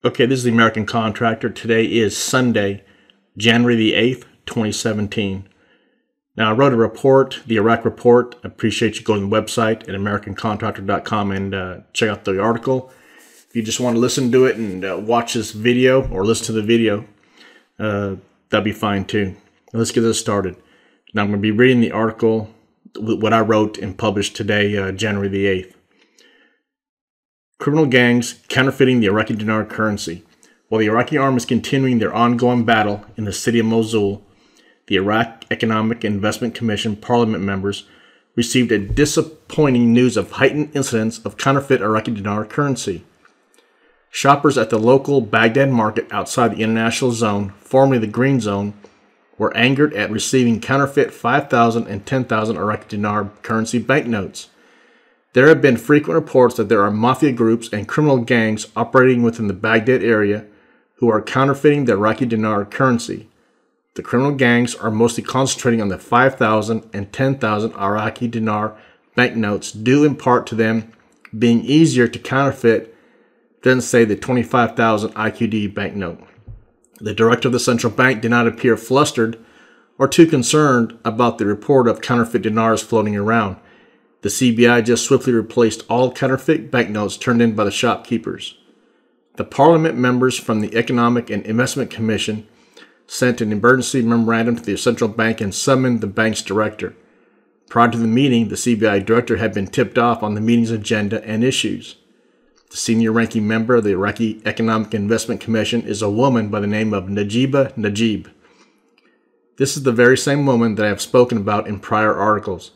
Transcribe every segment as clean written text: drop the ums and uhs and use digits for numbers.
Okay, this is the American Contractor. Today is Sunday, January the 8th, 2017. Now, I wrote a report, the Iraq report. I appreciate you going to the website at americancontractor.com and check out the article. If you just want to listen to it and watch this video or listen to the video, that'd be fine too. Now, let's get this started. Now, I'm going to be reading the article, what I wrote and published today, January the 8th. Criminal gangs counterfeiting the Iraqi dinar currency. While the Iraqi army is continuing their ongoing battle in the city of Mosul, the Iraq Economic and Investment Commission parliament members received a disappointing news of heightened incidents of counterfeit Iraqi dinar currency. Shoppers at the local Baghdad market outside the international zone, formerly the green zone, were angered at receiving counterfeit 5,000 and 10,000 Iraqi dinar currency banknotes. There have been frequent reports that there are mafia groups and criminal gangs operating within the Baghdad area who are counterfeiting the Iraqi dinar currency. The criminal gangs are mostly concentrating on the 5,000 and 10,000 Iraqi dinar banknotes, due in part to them being easier to counterfeit than, say, the 25,000 IQD banknote. The director of the central bank did not appear flustered or too concerned about the report of counterfeit dinars floating around. The CBI just swiftly replaced all counterfeit banknotes turned in by the shopkeepers. The parliament members from the Economic and Investment Commission sent an emergency memorandum to the central bank and summoned the bank's director. Prior to the meeting, the CBI director had been tipped off on the meeting's agenda and issues. The senior ranking member of the Iraqi Economic and Investment Commission is a woman by the name of Najiba Najib. This is the very same woman that I have spoken about in prior articles.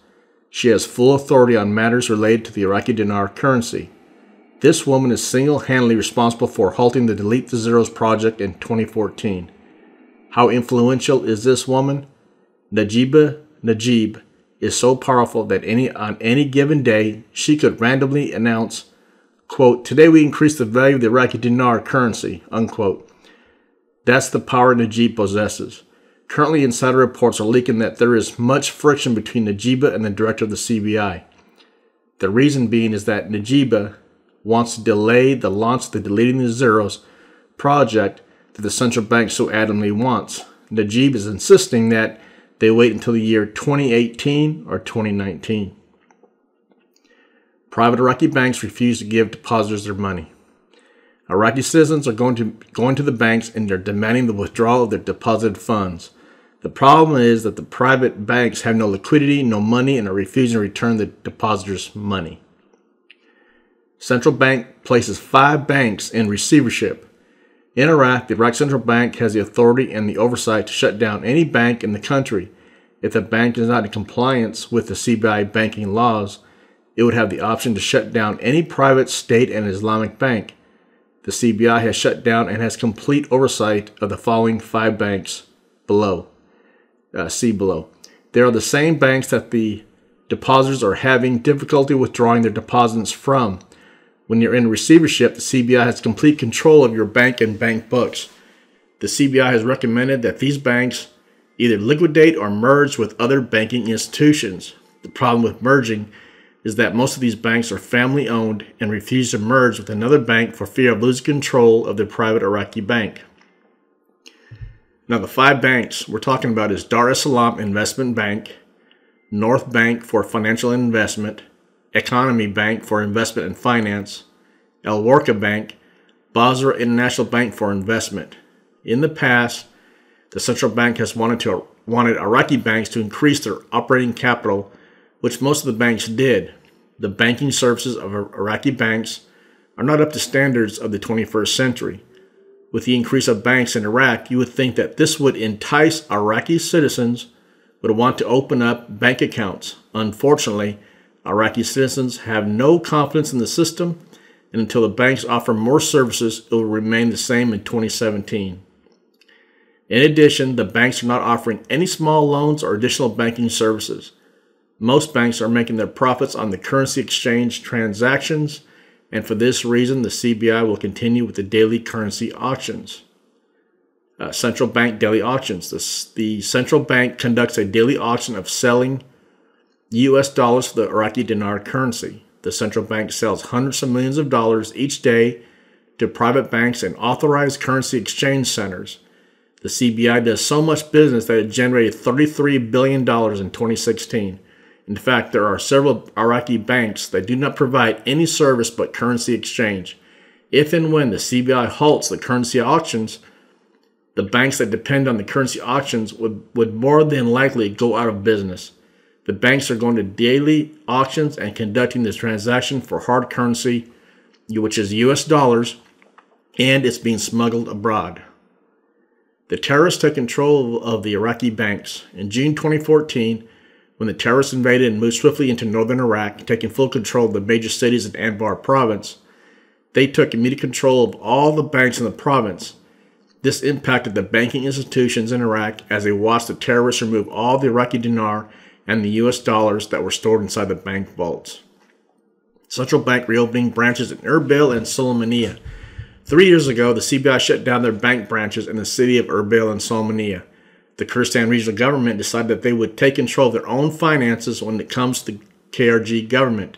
She has full authority on matters related to the Iraqi dinar currency. This woman is single-handedly responsible for halting the Delete the Zeros project in 2014. How influential is this woman? Najiba Najib is so powerful that on any given day, she could randomly announce, quote, "Today we increase the value of the Iraqi dinar currency," unquote. That's the power Najib possesses. Currently, insider reports are leaking that there is much friction between Najiba and the director of the CBI. The reason being is that Najiba wants to delay the launch of the Deleting the Zeros project that the central bank so adamantly wants. Najib is insisting that they wait until the year 2018 or 2019. Private Iraqi banks refuse to give depositors their money. Iraqi citizens are going to the banks and they're demanding the withdrawal of their deposited funds. The problem is that the private banks have no liquidity, no money, and are refusing to return the depositors' money. Central bank places 5 banks in receivership. In Iraq, the Iraq Central Bank has the authority and the oversight to shut down any bank in the country. If the bank is not in compliance with the CBI banking laws, it would have the option to shut down any private, state, and Islamic bank. The CBI has shut down and has complete oversight of the following 5 banks below. See below. They are the same banks that the depositors are having difficulty withdrawing their deposits from. When you're in receivership, the CBI has complete control of your bank and bank books. The CBI has recommended that these banks either liquidate or merge with other banking institutions. The problem with merging is that most of these banks are family-owned and refuse to merge with another bank for fear of losing control of their private Iraqi bank. Now, the 5 banks we're talking about is Dar es Salaam Investment Bank, North Bank for Financial Investment, Economy Bank for Investment and Finance, El Warqa Bank, Basra International Bank for Investment. In the past, the central bank has wanted Iraqi banks to increase their operating capital, which most of the banks did. The banking services of Iraqi banks are not up to standards of the 21st century. With the increase of banks in Iraq, you would think that this would entice Iraqi citizens would want to open up bank accounts. Unfortunately, Iraqi citizens have no confidence in the system, and until the banks offer more services, it will remain the same in 2017. In addition, the banks are not offering any small loans or additional banking services. Most banks are making their profits on the currency exchange transactions, and for this reason, the CBI will continue with the daily currency auctions. Central bank daily auctions. The central bank conducts a daily auction of selling U.S. dollars for the Iraqi dinar currency. The central bank sells hundreds of millions of dollars each day to private banks and authorized currency exchange centers. The CBI does so much business that it generated $33 billion in 2016. In fact, there are several Iraqi banks that do not provide any service but currency exchange. If and when the CBI halts the currency auctions, the banks that depend on the currency auctions would more than likely go out of business. The banks are going to daily auctions and conducting this transaction for hard currency, which is US dollars, and it's being smuggled abroad. The terrorists took control of the Iraqi banks. In June 2014, when the terrorists invaded and moved swiftly into northern Iraq, taking full control of the major cities in Anbar province, they took immediate control of all the banks in the province. This impacted the banking institutions in Iraq as they watched the terrorists remove all the Iraqi dinar and the US dollars that were stored inside the bank vaults. Central Bank reopening branches in Erbil and Sulaymaniyah. 3 years ago, the CBI shut down their bank branches in the city of Erbil and Sulaymaniyah. The Kurdistan regional government decided that they would take control of their own finances when it comes to the KRG government.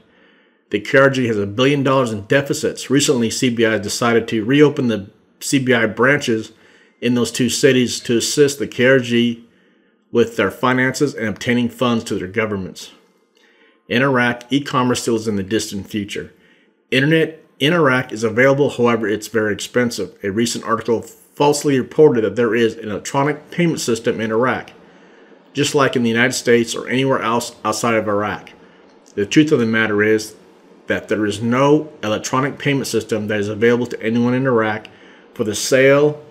The KRG has $1 billion in deficits. Recently, CBI has decided to reopen the CBI branches in those two cities to assist the KRG with their finances and obtaining funds to their governments. In Iraq, e-commerce still is in the distant future. Internet in Iraq is available, however, it's very expensive. A recent article falsely reported that there is an electronic payment system in Iraq, just like in the United States or anywhere else outside of Iraq. The truth of the matter is that there is no electronic payment system that is available to anyone in Iraq for the sale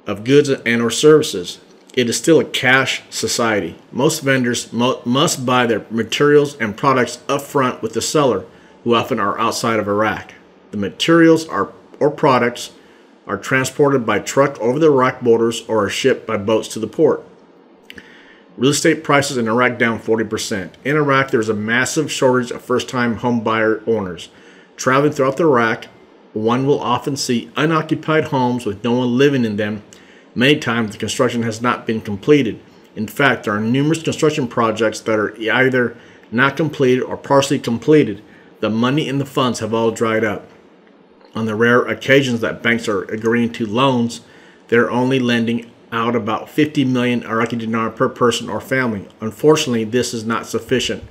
of goods and or services. It is still a cash society. Most vendors must buy their materials and products up front with the seller, who often are outside of Iraq. The materials or products are transported by truck over the Iraq borders or are shipped by boats to the port. Real estate prices in Iraq down 40%. In Iraq, there is a massive shortage of first-time home buyer owners. Traveling throughout Iraq, one will often see unoccupied homes with no one living in them. Many times, the construction has not been completed. In fact, there are numerous construction projects that are either not completed or partially completed. The money and the funds have all dried up. On the rare occasions that banks are agreeing to loans, they're only lending out about 50 million Iraqi dinar per person or family. Unfortunately, this is not sufficient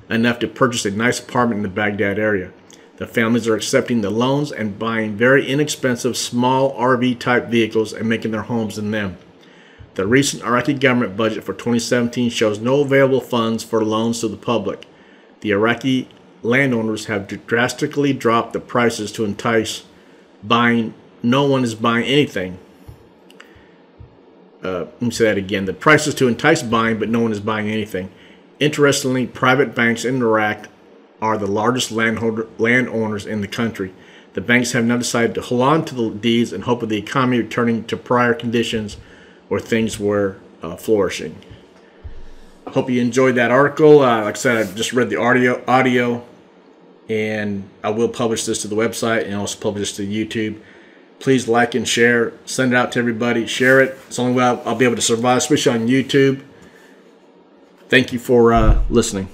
enough to purchase a nice apartment in the Baghdad area. The families are accepting the loans and buying very inexpensive small RV-type vehicles and making their homes in them. The recent Iraqi government budget for 2017 shows no available funds for loans to the public. The Iraqi landowners have drastically dropped the prices to entice buying. No one is buying anything. Let me say that again. The prices to entice buying, but no one is buying anything. Interestingly, private banks in Iraq are the largest landowners in the country. The banks have now decided to hold on to the deeds in hope of the economy returning to prior conditions where things were flourishing. I hope you enjoyed that article. Like I said, I just read the audio, and I will publish this to the website and also publish this to YouTube. Please like and share. Send it out to everybody. Share it. It's the only way I'll be able to survive, especially on YouTube. Thank you for listening.